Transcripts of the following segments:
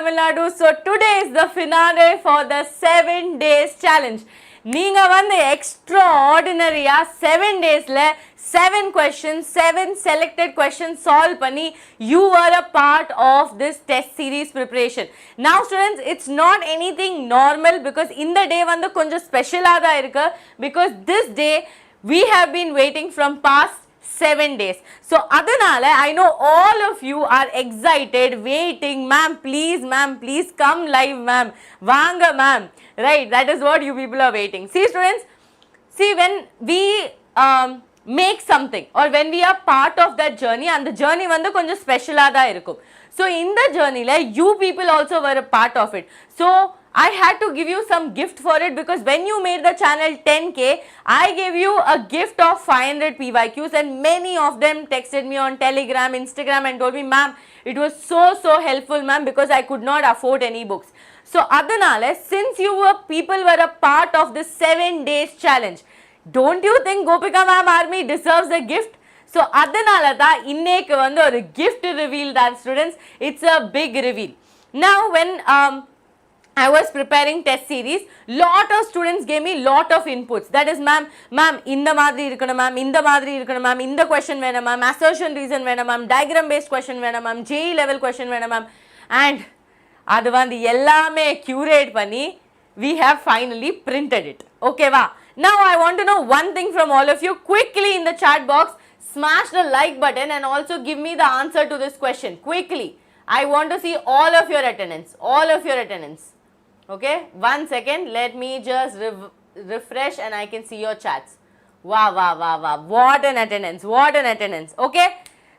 Tamil Nadu. So today is the finale for the 7 days challenge. நீங்க வந்து extraordinary-ஆ 7 days-ல 7 questions, 7 selected questions solve பண்ணி you were a part of this test series preparation. Now students, it's not anything normal because in the day வந்து கொஞ்சம் ஸ்பெஷலா தான் இருக்கு because this day we have been waiting from past 7 days. So adanale I know all of you are excited, waiting, ma'am please come live ma'am, vaanga ma'am, right? That is what you people are waiting. See students, see when we make something or when we are part of that journey, and the journey vandu konjam special ah da irukum. So in the journey la you people also were a part of it. So I had to give you some gift for it because when you made the channel 10k, I gave you a gift of 500 PYQs and many of them texted me on Telegram, Instagram and told me, ma'am, it was so helpful ma'am because I could not afford any books. So adanale, since people were a part of this 7 days challenge, don't you think Gopika ma'am army deserves a gift? So adanale da innekku vandu oru gift reveal that students, it's a big reveal. Now when I was preparing test series, lot of students gave me lot of inputs. That is ma'am inda madri irukana ma'am, inda madri irukana ma'am, inda question vena ma'am, assertion reason vena ma'am, diagram based question vena ma'am, JEE level question vena ma'am, and adu vandu ellame curate panni we have finally printed it. Okay va? Now I want to know one thing from all of you. Quickly in the chat box smash the like button and also give me the answer to this question quickly. I want to see all of your attendance. Okay, 1 second, let me just refresh and I can see your chats. Wow, what an attendance. Okay,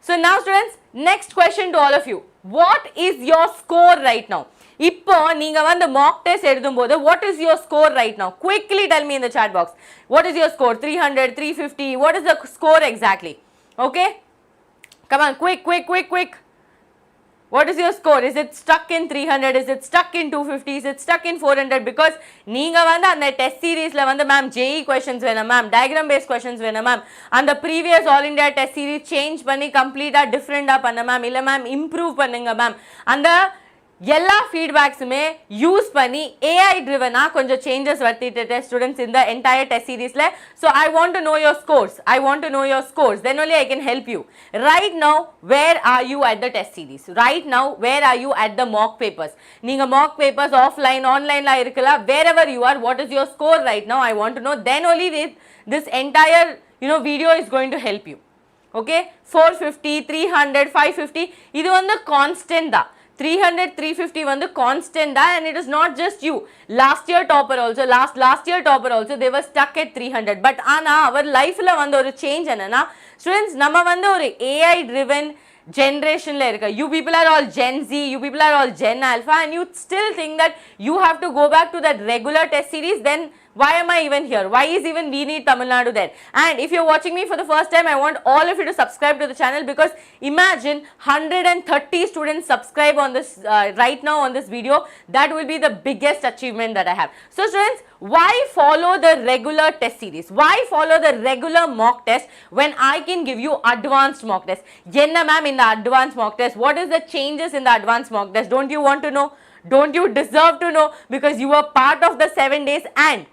so now students, next question to all of you. What is your score right now? இப்போ நீங்க வந்து mock test எழுதும்போது what is your score right now? Quickly tell me in the chat box. What is your score? 300, 350, what is the score exactly? Okay, come on, quick. What is your score? Is it stuck in 300? Is it stuck in 250? Is it stuck in 400? Because நீங்க வந்து அந்த test seriesல வந்து ma'am JEE questions வேணும் ma'am, diagram based questions வேணும் ma'am, அந்த previous all India test series change பண்ணி complete-ஆ different-ஆ பண்ண ma'am, இல்ல ma'am improve பண்ணுங்க ma'am, அந்த எல்லா ஃபீட்பேக்ஸுமே யூஸ் பண்ணி AI driven-ஆ கொஞ்சம் changes வருத்திட்டு students in the entire test series-ல. So I want to know your scores. Then only I can help you. Right now, where are you at the test series? Right now, where are you at the mock papers? நீங்க mock papers offline, online-ல இருக்கலாம். Wherever you are, what is your score right now? I want to know. Then only this entire video is going to help you. Okay? 450, 300, 550, இது வந்து constant தான். 300, 350 வந்து constant da, and it is not just you. Last year topper also, they were stuck at 300. But ana our life la வந்து ஒரு change என்னன்னா students, நம்ம வந்து ஒரு AI driven generation la irukka. You people are all Gen Z, you people are all Gen Alpha, and you still think that you have to go back to that regular test series. Then why am I even here? Why is even We Need Tamil Nadu there? And if you're watching me for the first time, I want all of you to subscribe to the channel because imagine 130 students subscribe on this right now on this video. That will be the biggest achievement that I have. So students, why follow the regular test series? Why follow the regular mock test when I can give you advanced mock test? Yenna ma'am in the advanced mock test, what is the changes in the advanced mock test? Don't you want to know? Don't you deserve to know? Because you were part of the 7 days. And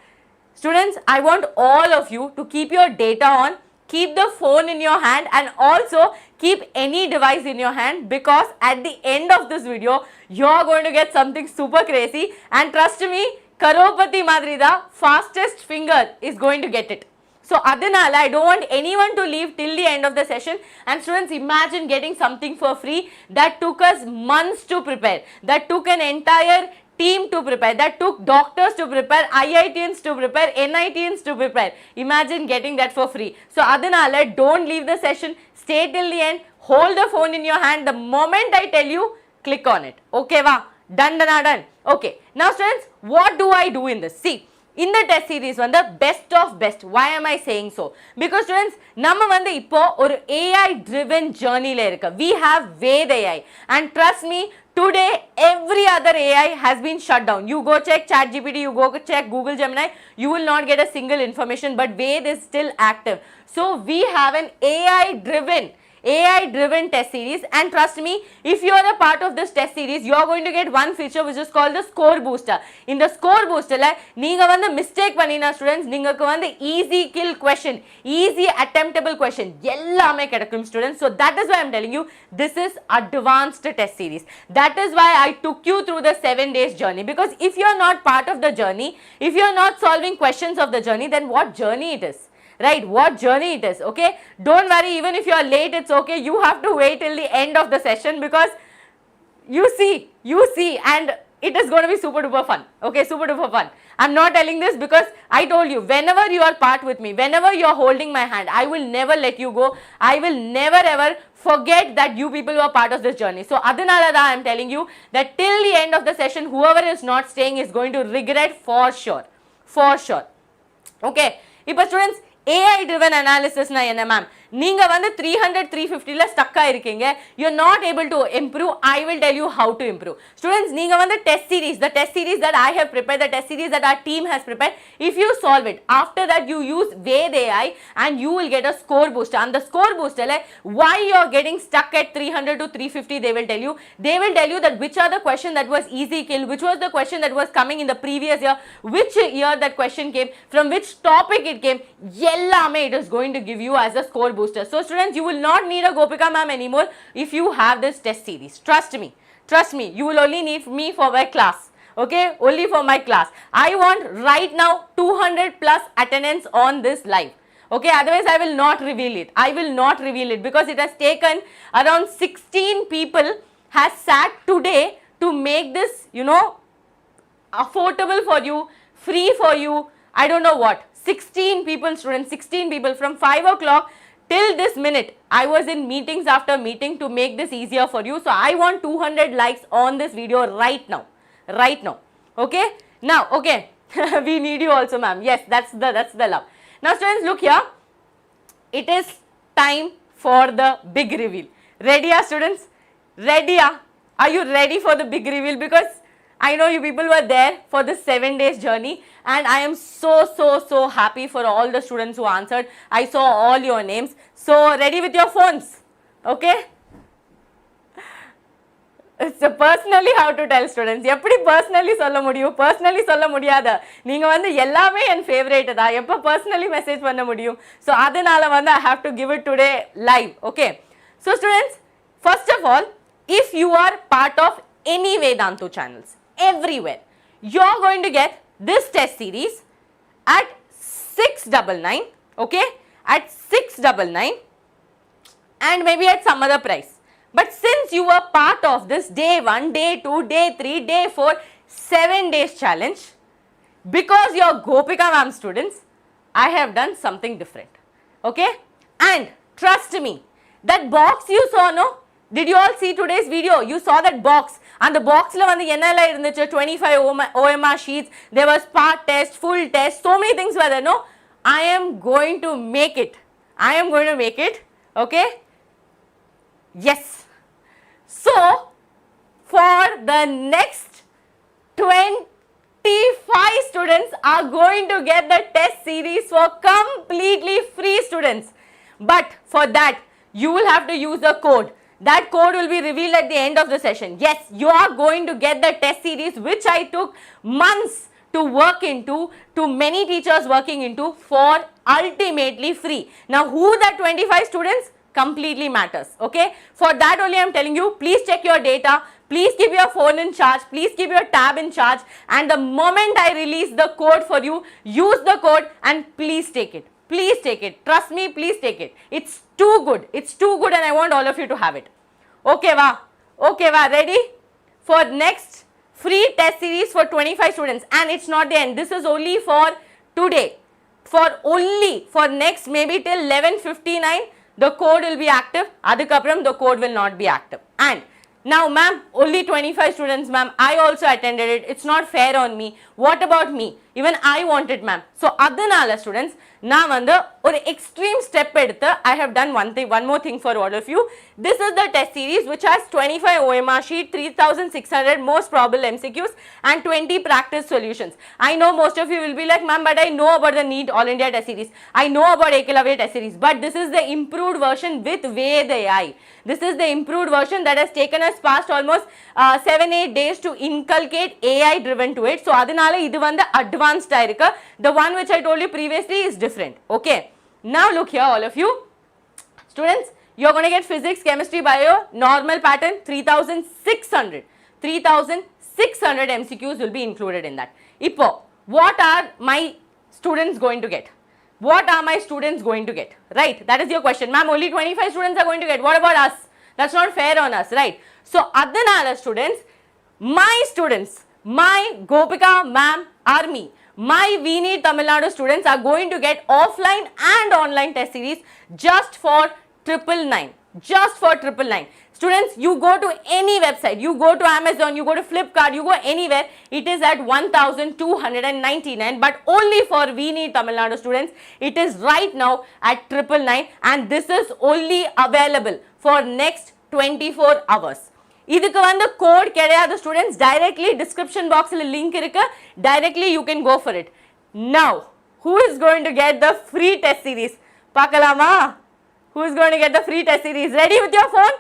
students, I want all of you to keep your data on, keep the phone in your hand, and also keep any device in your hand because at the end of this video, you're going to get something super crazy. And trust me, Karopati Madrida, fastest finger is going to get it. So adanala, I don't want anyone to leave till the end of the session. And students, imagine getting something for free that took us months to prepare, that took an entire team to prepare, that took doctors to prepare, IITians to prepare, NITians to prepare. Imagine getting that for free. So adanala, don't leave the session, stay till the end, hold the phone in your hand. The moment I tell you, click on it. Okay va? Done. Okay, now students, what do I do in this? See, in the test series வந்து best of best. Why am I saying so? Because students, நம்ம வந்து இப்போ ஒரு AI driven journey-ல இருக்க. We have Ved AI, and trust me, today every other AI has been shut down. You go check ChatGPT, you go check Google Gemini, you will not get a single information, but Ved is still active. So we have an AI driven AI driven test series. And trust me, if you are a part of this test series, you are going to get one feature which is called the score booster. In the score booster la neenga vandu mistake pannina students, neenga vandu easy kill question, easy attemptable question ellame kedakkum students. So that is why I am telling you this is advanced test series. That is why I took you through the 7 days journey, because if you are not part of the journey, if you are not solving questions of the journey, then what journey it is? Right, what journey it is? Okay, don't worry, even if you are late, it's okay. You have to wait till the end of the session, because you see, and it is going to be super duper fun. Okay, super duper fun. I'm not telling this because I told you, whenever you are part with me, whenever you are holding my hand, I will never let you go. I will never ever forget that you people were part of this journey. So adanala da I'm telling you that till the end of the session, whoever is not staying is going to regret for sure. For sure. Okay, இப்போ students, AI driven analysis na enna ma'am? நீங்க வந்து 300 350 ல stuck ஆயிருக்கீங்க, you are not able to improve. I will tell you how to improve. Students, நீங்க வந்து test series, the test series that I have prepared, the test series that our team has prepared, if you solve it, after that you use Ved AI and you will get a score booster. And the score booster la why you are getting stuck at 300 to 350, they will tell you. They will tell you that which are the question that was easy kill, which was the question that was coming in the previous year, which year that question came, from which topic it came. Ellame it is going to give you as a score booster. So students, you will not need a Gopika ma'am anymore if you have this test series. Trust me, you will only need me for my class. Okay, only for my class. I want right now 200 plus attendance on this live. Okay, otherwise I will not reveal it. I will not reveal it because it has taken around 16 people has sat today to make this, you know, affordable for you, free for you. I don't know what. 16 people, students, 16 people from 5 o'clock till this minute. I was in meetings after meeting to make this easier for you. So I want 200 likes on this video right now. Right now. Okay? Now, okay. We need you also, ma'am. Yes, that's the love. Now, students, look here. It is time for the big reveal. Ready, students? Ready? Are you ready for the big reveal? Because I know you people were there for this 7 days journey, and I am so happy for all the students who answered. I saw all your names. So ready with your phones? Okay? It's personally how to tell students. எப்படி personally சொல்ல முடியும்? Personally சொல்ல முடியாத. நீங்க வந்து எல்லாமே என் favorite தான். எப்ப personally message பண்ண முடியும்? So அதனால வந்து I have to give it today live. Okay? So students, first of all, if you are part of any Vedantu channels, everywhere, you're going to get this test series at 699, okay, at 699, and maybe at some other price. But since you were part of this day 1, day 2, day 3, day 4, 7 days challenge, because you're Gopika ma'am students, I have done something different. Okay, and trust me, that box you saw, no, did you all see today's video? You saw that box. And the box la vandu enna irundhuchu, 25 OMR sheets, there was part test, full test, so many things were there. No, I am going to make it. I am going to make it. Okay, yes. So for the next 25 students are going to get the test series for completely free, students. But for that you will have to use the code. That code will be revealed at the end of the session. Yes, you are going to get the test series which I took months to work into, to many teachers working into, for ultimately free. Now who that 25 students completely matters. Okay, for that only I am telling you, please check your data, please keep your phone in charge, please keep your tab in charge, and the moment I release the code for you, use the code and please take it. Please take it. Trust me, please take it. It's too good. It's too good, and I want all of you to have it. Okay, va? Okay, va? Ready? For next free test series for 25 students. And it's not the end. This is only for today. For next maybe till 11:59, the code will be active. Adukapram, the code will not be active. And now, ma'am, only 25 students, ma'am. I also attended it. It's not fair on me. What about me? even I want it ma'am. So adanala students na vandu or extreme step eduthu I have done one more thing for all of you. This is the test series which has 25 OMR sheet, 3600 most probable MCQs and 20 practice solutions. I know most of you will be like ma'am, but I know about the NEET All India test series, I know about Eklavya test series, but this is the improved version with Ved AI. This is the improved version that has taken us past almost 7-8 days to inculcate AI driven to it. So adanala idu vandu advanced irukku. The one which I told you previously is different. Okay, now look here all of you students, you're going to get physics, chemistry, bio normal pattern 3600 MCQs will be included in that. Ipo what are my students going to get? What are my students going to get? Right, that is your question ma'am. Only 25 students are going to get. What about us? That's not fair on us, right? So adanala students, my students, my Gopika ma'am army, my We Need Tamil Nadu students are going to get offline and online test series just for 999. Just for 999. Students, you go to any website, you go to Amazon, you go to Flipkart, you go anywhere, it is at 1299, but only for We Need Tamil Nadu students, it is right now at 999, and this is only available for next 24 hours. இதுக்கு வந்து code கிடையாது students, directly description box ல link இருக்கு, directly you can go for it. Now, who is going to get the free test series? பார்க்கலாமா? Who is going to get the free test series? Ready with your phone?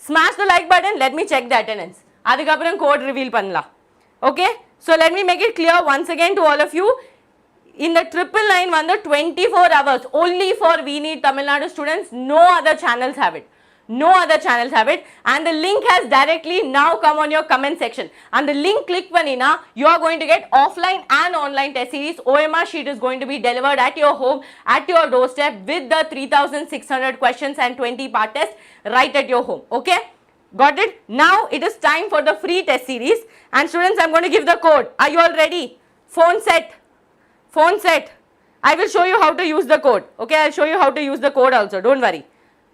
Smash the like button. Let me check the attendance. அதுக்கப்புறம் code reveal பண்ணலாம். Okay, so let me make it clear once again to all of you. In the 999 வந்து 24 hours only for We Need Tamil Nadu students. No other channels have it. No other channels have it, and the link has directly now come on your comment section, and the link click panina you are going to get offline and online test series. OMR sheet is going to be delivered at your home, at your doorstep, with the 3600 questions and 20 part test right at your home. Okay, got it? Now it is time for the free test series, and students, I'm going to give the code. Are you all ready? Phone set. I will show you how to use the code. Okay, I'll show you how to use the code also, don't worry.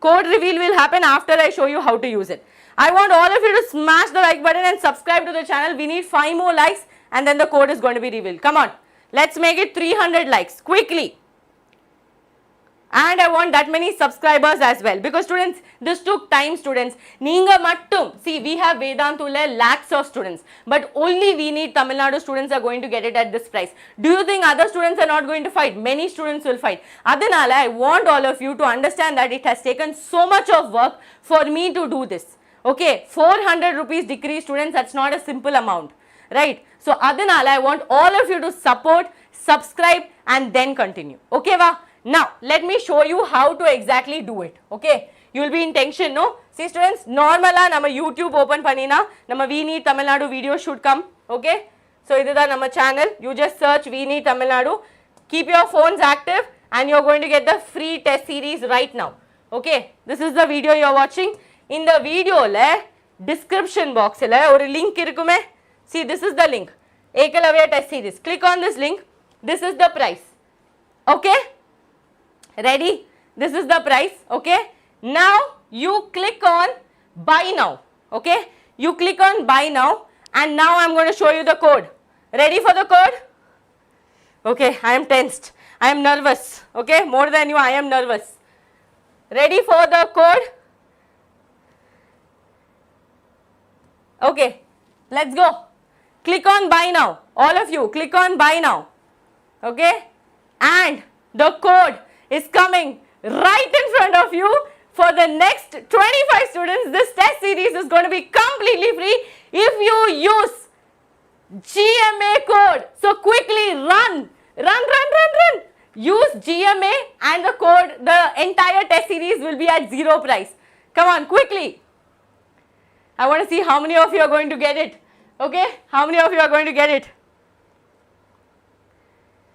Code reveal will happen after I show you how to use it. I want all of you to smash the like button and subscribe to the channel. We need 5 more likes and then the code is going to be revealed. Come on, let's make it 300 likes quickly. And I want that many subscribers as well, because students, this took time students. Neenga mattum, see, we have Vedantula lakhs of students, but only We Need Tamil Nadu students are going to get it at this price. Do you think other students are not going to fight? Many students will fight. Adanala, I want all of you to understand that it has taken so much of work for me to do this. Okay, 400 rupees decrease students, that's not a simple amount, right? So adanala, I want all of you to support, subscribe and then continue. Okay va? Now let me show you how to exactly do it. Okay, you will be in tension, no? See students, normala nama YouTube open panina nama We Need Tamil Nadu video should come. Okay, so this is our channel. You just search We Need Tamil Nadu, keep your phones active and you are going to get the free test series right now. Okay, this is the video you are watching. In the video la description box la or link irukume. See, this is the link, Eklavya test series. Click on this link. This is the price. Okay, ready? This is the price. Okay, now you click on buy now. Okay, you click on buy now, and now I'm going to show you the code. Ready for the code? Okay, I am tensed, I am nervous. Okay, more than you, I am nervous. Ready for the code? Okay, let's go. Click on buy now. All of you click on buy now. Okay, and the code is coming right in front of you. For the next 25 students, this test series is going to be completely free if you use GMA code. So quickly run. Use GMA and the code, the entire test series will be at 0 price. Come on, quickly. I want to see how many of you are going to get it. Okay, how many of you are going to get it?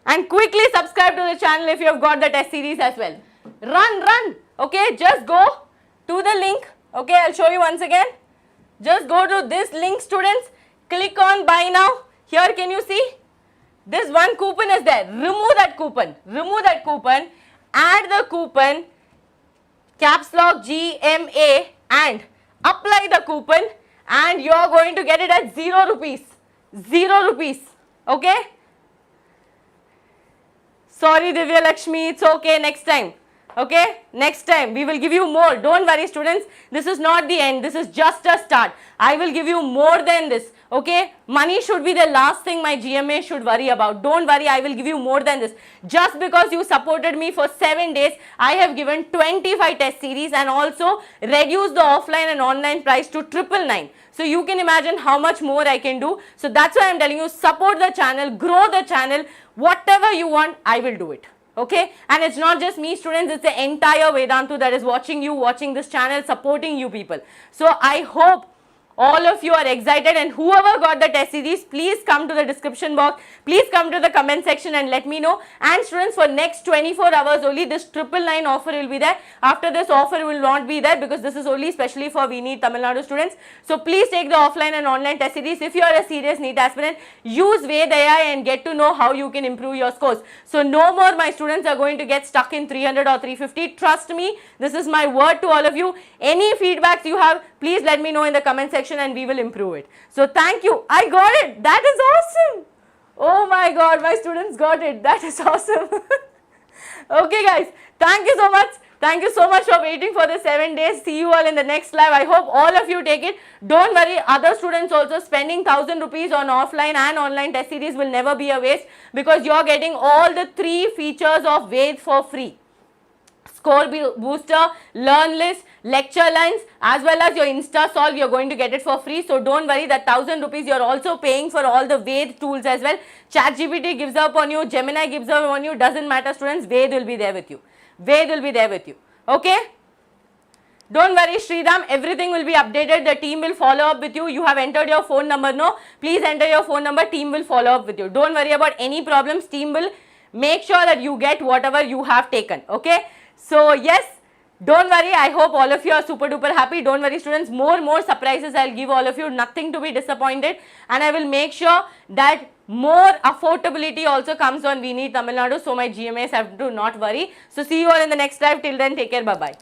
And quickly subscribe to the channel if you have got the test series as well. Run. Okay, just go to the link. Okay, I'll show you once again. Just go to this link students. Click on buy now. Here can you see? This one coupon is there. Remove that coupon. Add the coupon caps lock GMA and apply the coupon and you are going to get it at 0 rupees. 0 rupees. Okay. Sorry, Divya Lakshmi, it's okay, next time. Okay, next time we will give you more. Don't worry, students. This is not the end. This is just a start. I will give you more than this. Okay, money should be the last thing my GMA should worry about. Don't worry, I will give you more than this. Just because you supported me for 7 days, I have given 25 test series and also reduced the offline and online price to 999. So you can imagine how much more I can do. So that's why I'm telling you, support the channel, grow the channel, whatever you want, I will do it. Okay, and it's not just me, students, it's the entire Vedantu that is watching you, watching this channel, supporting you people. So I hope all of you are excited, and whoever got the test series, please come to the description box, please come to the comment section and let me know. And students, for next 24 hours only, this 999 offer will be there. After this offer will not be there, because this is only specially for We Need Tamil Nadu students. So please take the offline and online test series. If you are a serious NEET aspirant, use Ved AI and get to know how you can improve your scores. So no more my students are going to get stuck in 300 or 350. Trust me, this is my word to all of you. Any feedbacks you have, please let me know in the comment section and we will improve it. So thank you. I got it. That is awesome. Oh my God, my students got it. That is awesome. Okay guys, thank you so much. Thank you so much for waiting for the 7 days. See you all in the next live. I hope all of you take it. Don't worry, other students also spending 1000 rupees on offline and online test series will never be a waste, because you're getting all the 3 features of Ved for free. Score booster, learn list, lecture lines, as well as your Insta solve, you're going to get it for free. So don't worry, that 1000 rupees you're also paying for all the Ved tools as well. ChatGPT gives up on you, Gemini gives up on you, doesn't matter students, Ved will be there with you. Ved will be there with you. Okay? Don't worry, Sriram, everything will be updated. The team will follow up with you. You have entered your phone number, no? Please enter your phone number, team will follow up with you. Don't worry about any problems, team will make sure that you get whatever you have taken. Okay? So yes, don't worry, I hope all of you are super duper happy. Don't worry students, more surprises I'll give all of you, nothing to be disappointed, and I will make sure that more affordability also comes on We Need Tamil Nadu, so my GMAs have to not worry. So see you all in the next live. Till then, take care, bye bye.